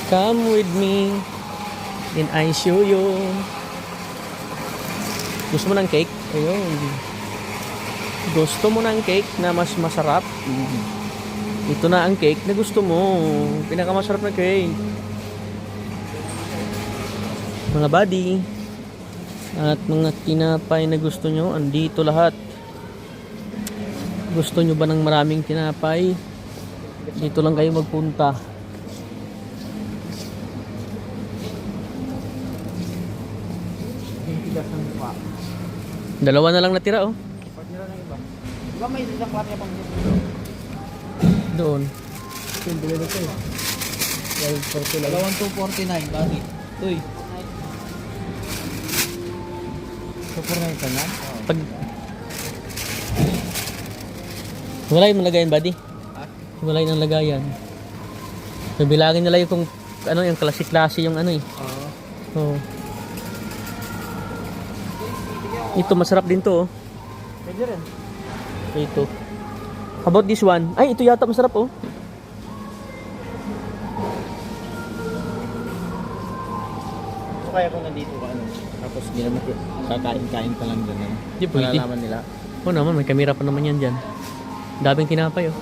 Come with me and I show you. Gusto mo ng cake? Ayun. Gusto mo ng cake na mas masarap? Ito na ang cake na gusto mo. Pinakamasarap na cake. Mga buddy at mga tinapay na gusto nyo, andito lahat. Gusto nyo ba ng maraming tinapay? Dito lang kayo magpunta. Dalawa na lang natira, oh. Diba may isang klase pang Doon. Simple na ito. 12.49. Dalawang 249, bakit? Uy. 249 ka na? Pag wala yung lagayan, buddy. Ha? Wala yung lagayan. Bibilangin nila yung kung ano yung klase-klase yung ano eh. Oo. Oh. Ito masarap din to, oh. Pwede rin. Ito. How about this one? Ay, ito yata masarap, oh. So kaya kung nandito ka ano, tapos hindi naman kakain-kain ka lang dyan. Ano? Di pwede. Malalaman nila. Oo naman, may kamera pa naman yan dyan. Daming tinapay, oh.